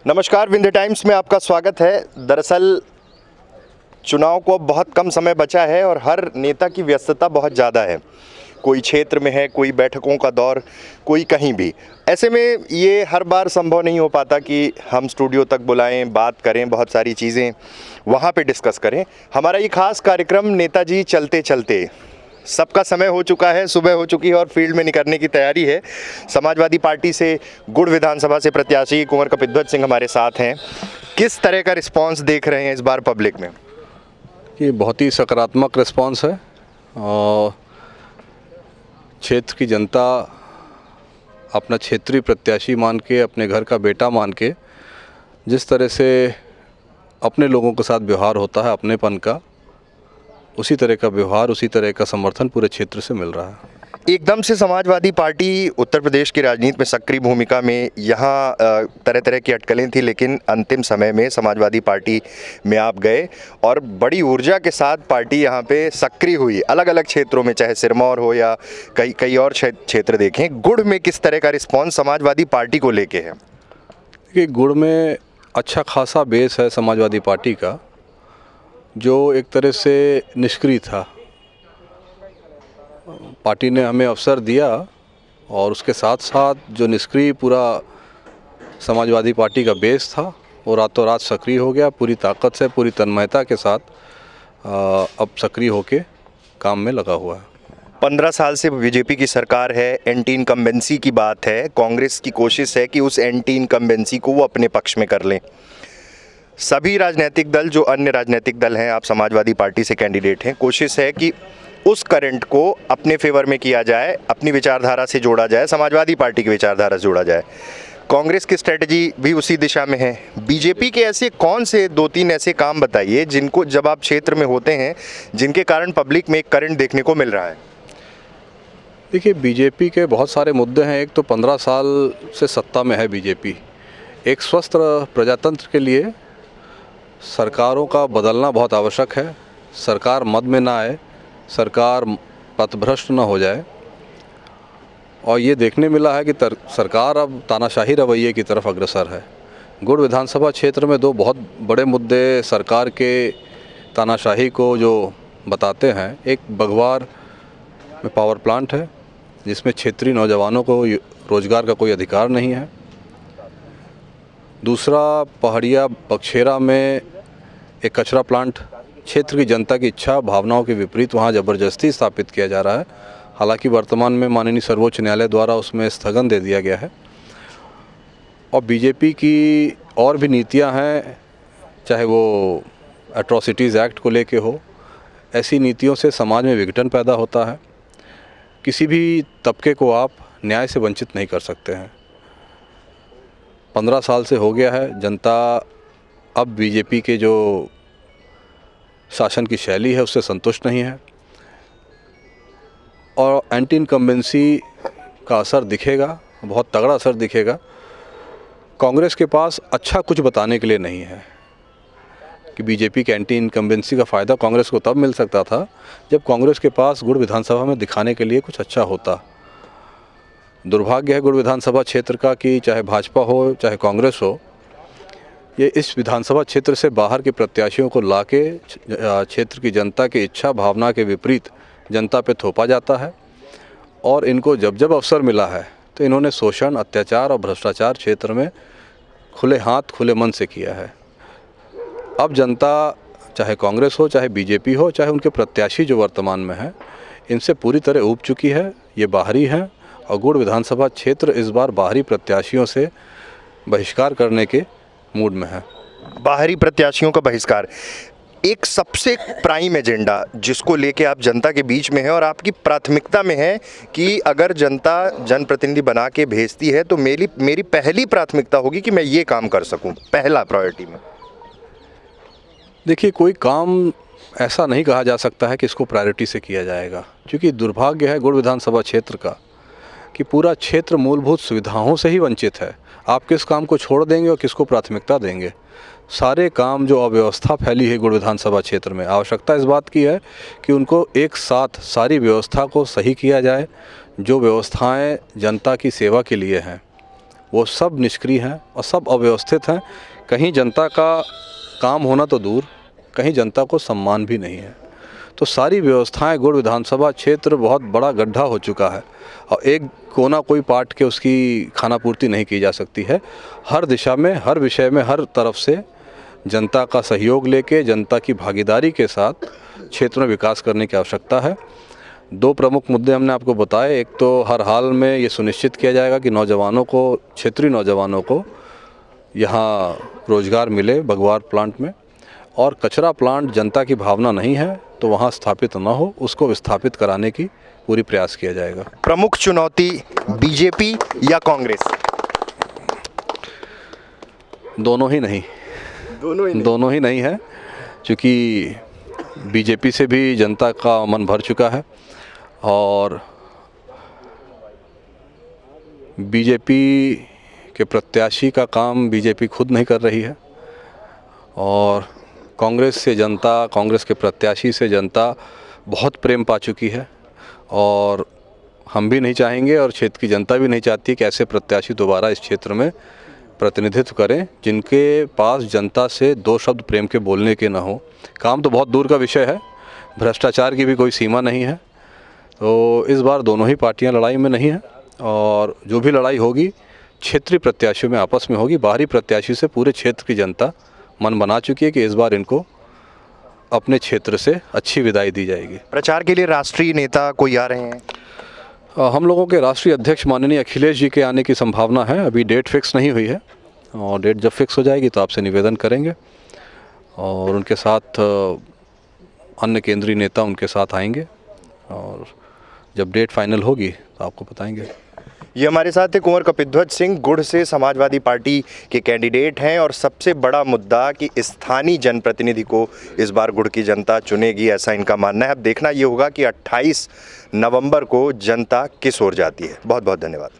नमस्कार, विंध्य टाइम्स में आपका स्वागत है। दरअसल चुनाव को अब बहुत कम समय बचा है और हर नेता की व्यस्तता बहुत ज़्यादा है। कोई क्षेत्र में है, कोई बैठकों का दौर, कोई कहीं भी। ऐसे में ये हर बार संभव नहीं हो पाता कि हम स्टूडियो तक बुलाएं, बात करें, बहुत सारी चीज़ें वहाँ पे डिस्कस करें। हमारा ये खास कार्यक्रम नेताजी चलते चलते, सबका समय हो चुका है, सुबह हो चुकी है और फील्ड में निकलने की तैयारी है। समाजवादी पार्टी से गुड़ विधानसभा से प्रत्याशी कुंवर कपिध्वज सिंह हमारे साथ हैं। किस तरह का रिस्पांस देख रहे हैं इस बार पब्लिक में? ये बहुत ही सकारात्मक रिस्पांस है और क्षेत्र की जनता अपना क्षेत्रीय प्रत्याशी मान के, अपने घर का बेटा मान के, जिस तरह से अपने लोगों के साथ व्यवहार होता है अपनेपन का, उसी तरह का व्यवहार, उसी तरह का समर्थन पूरे क्षेत्र से मिल रहा है। एकदम से समाजवादी पार्टी उत्तर प्रदेश की राजनीति में सक्रिय भूमिका में, यहाँ तरह तरह की अटकलें थी, लेकिन अंतिम समय में समाजवादी पार्टी में आप गए और बड़ी ऊर्जा के साथ पार्टी यहाँ पे सक्रिय हुई अलग अलग क्षेत्रों में, चाहे सिरमौर हो या कई और क्षेत्र देखें। गुड़ में किस तरह का रिस्पॉन्स समाजवादी पार्टी को लेके है? देखिए, गुड़ में अच्छा खासा बेस है समाजवादी पार्टी का, जो एक तरह से निष्क्रिय था। पार्टी ने हमें अवसर दिया और उसके साथ साथ जो निष्क्रिय पूरा समाजवादी पार्टी का बेस था वो रातों रात सक्रिय हो गया, पूरी ताकत से, पूरी तन्मयता के साथ अब सक्रिय होके काम में लगा हुआ है। 15 साल से बीजेपी की सरकार है, एंटी इनकम्बेंसी की बात है। कांग्रेस की कोशिश है कि उस एंटी इनकम्बेंसी को वो अपने पक्ष में कर लें। सभी राजनीतिक दल, जो अन्य राजनीतिक दल हैं, आप समाजवादी पार्टी से कैंडिडेट हैं, कोशिश है कि उस करंट को अपने फेवर में किया जाए, अपनी विचारधारा से जोड़ा जाए, समाजवादी पार्टी की विचारधारा से जोड़ा जाए। कांग्रेस की स्ट्रेटजी भी उसी दिशा में है। बीजेपी के ऐसे कौन से 2-3 ऐसे काम बताइए जिनको जब आप क्षेत्र में होते हैं, जिनके कारण पब्लिक में एक करंट देखने को मिल रहा है? देखिए, बीजेपी के बहुत सारे मुद्दे हैं। एक तो 15 साल से सत्ता में है बीजेपी। एक स्वस्थ प्रजातंत्र के लिए सरकारों का बदलना बहुत आवश्यक है। सरकार मद में ना आए, सरकार पथभ्रष्ट न हो जाए। और ये देखने मिला है कि सरकार अब तानाशाही रवैये की तरफ अग्रसर है। गुड़ विधानसभा क्षेत्र में 2 बहुत बड़े मुद्दे सरकार के तानाशाही को जो बताते हैं। एक बघवार में पावर प्लांट है, जिसमें क्षेत्रीय नौजवानों को रोजगार का कोई अधिकार नहीं है। दूसरा, पहाड़िया बक्सेरा में एक कचरा प्लांट क्षेत्र की जनता की इच्छा भावनाओं के विपरीत वहां ज़बरदस्ती स्थापित किया जा रहा है। हालांकि वर्तमान में माननीय सर्वोच्च न्यायालय द्वारा उसमें स्थगन दे दिया गया है। और बीजेपी की और भी नीतियां हैं, चाहे वो एट्रोसिटीज़ एक्ट को लेके हो। ऐसी नीतियों से समाज में विघटन पैदा होता है। किसी भी तबके को आप न्याय से वंचित नहीं कर सकते हैं। 15 साल से हो गया है, जनता अब बीजेपी के जो शासन की शैली है उससे संतुष्ट नहीं है और एंटी इनकम्बेंसी का असर दिखेगा, बहुत तगड़ा असर दिखेगा। कांग्रेस के पास अच्छा कुछ बताने के लिए नहीं है कि बीजेपी के एंटी इनकम्बेंसी का फ़ायदा कांग्रेस को तब मिल सकता था जब कांग्रेस के पास गुड़ विधानसभा में दिखाने के लिए कुछ अच्छा होता। दुर्भाग्य है गुड़ विधानसभा क्षेत्र का कि चाहे भाजपा हो चाहे कांग्रेस हो, ये इस विधानसभा क्षेत्र से बाहर के प्रत्याशियों को लाके क्षेत्र की जनता की इच्छा भावना के विपरीत जनता पे थोपा जाता है। और इनको जब जब अवसर मिला है तो इन्होंने शोषण, अत्याचार और भ्रष्टाचार क्षेत्र में खुले हाथ खुले मन से किया है। अब जनता, चाहे कांग्रेस हो चाहे बीजेपी हो, चाहे उनके प्रत्याशी जो वर्तमान में हैं, इनसे पूरी तरह ऊब चुकी है। ये बाहरी हैं और गुड़ विधानसभा क्षेत्र इस बार बाहरी प्रत्याशियों से बहिष्कार करने के मूड में है। बाहरी प्रत्याशियों का बहिष्कार एक सबसे प्राइम एजेंडा जिसको लेके आप जनता के बीच में है और आपकी प्राथमिकता में है कि अगर जनता जनप्रतिनिधि बना के भेजती है तो मेरी पहली प्राथमिकता होगी कि मैं ये काम कर सकूं, पहला प्रायोरिटी में। देखिए, कोई काम ऐसा नहीं कहा जा सकता है कि इसको प्रायोरिटी से किया जाएगा, क्योंकि दुर्भाग्य है गुड़ विधानसभा क्षेत्र का कि पूरा क्षेत्र मूलभूत सुविधाओं से ही वंचित है। आप किस काम को छोड़ देंगे और किसको प्राथमिकता देंगे? सारे काम, जो अव्यवस्था फैली है गुड़ विधानसभा क्षेत्र में, आवश्यकता इस बात की है कि उनको एक साथ सारी व्यवस्था को सही किया जाए। जो व्यवस्थाएं जनता की सेवा के लिए हैं वो सब निष्क्रिय हैं और सब अव्यवस्थित हैं। कहीं जनता का काम होना तो दूर, कहीं जनता को सम्मान भी नहीं है। तो सारी व्यवस्थाएं, गुड़ विधानसभा क्षेत्र बहुत बड़ा गड्ढा हो चुका है और एक कोना कोई पाट के उसकी खाना पूर्ति नहीं की जा सकती है। हर दिशा में, हर विषय में, हर तरफ से जनता का सहयोग लेके, जनता की भागीदारी के साथ क्षेत्र में विकास करने की आवश्यकता है। 2 प्रमुख मुद्दे हमने आपको बताए। एक तो हर हाल में ये सुनिश्चित किया जाएगा कि नौजवानों को, क्षेत्रीय नौजवानों को यहाँ रोजगार मिले बघवार प्लांट में, और कचरा प्लांट जनता की भावना नहीं है तो वहाँ स्थापित न हो, उसको विस्थापित कराने की पूरी प्रयास किया जाएगा। प्रमुख चुनौती बीजेपी या कांग्रेस? दोनों ही नहीं, दोनों ही नहीं है, क्योंकि बीजेपी से भी जनता का मन भर चुका है और बीजेपी के प्रत्याशी का काम बीजेपी खुद नहीं कर रही है और कांग्रेस से जनता, कांग्रेस के प्रत्याशी से जनता बहुत प्रेम पा चुकी है और हम भी नहीं चाहेंगे और क्षेत्र की जनता भी नहीं चाहती कि ऐसे प्रत्याशी दोबारा इस क्षेत्र में प्रतिनिधित्व करें जिनके पास जनता से 2 शब्द प्रेम के बोलने के ना हो। काम तो बहुत दूर का विषय है, भ्रष्टाचार की भी कोई सीमा नहीं है। तो इस बार दोनों ही पार्टियां लड़ाई में नहीं हैं और जो भी लड़ाई होगी क्षेत्रीय प्रत्याशियों में आपस में होगी। बाहरी प्रत्याशी से पूरे क्षेत्र की जनता मन बना चुकी है कि इस बार इनको अपने क्षेत्र से अच्छी विदाई दी जाएगी। प्रचार के लिए राष्ट्रीय नेता कोई आ रहे हैं? हम लोगों के राष्ट्रीय अध्यक्ष माननीय अखिलेश जी के आने की संभावना है। अभी डेट फिक्स नहीं हुई है और डेट जब फिक्स हो जाएगी तो आपसे निवेदन करेंगे और उनके साथ अन्य केंद्रीय नेता उनके साथ आएंगे और जब डेट फाइनल होगी तो आपको बताएंगे। ये हमारे साथ है कुंवर कपिध्वज सिंह, गुड़ से समाजवादी पार्टी के कैंडिडेट हैं और सबसे बड़ा मुद्दा कि स्थानीय जनप्रतिनिधि को इस बार गुड़ की जनता चुनेगी, ऐसा इनका मानना है। अब देखना ये होगा कि 28 नवंबर को जनता किस ओर जाती है। बहुत बहुत धन्यवाद।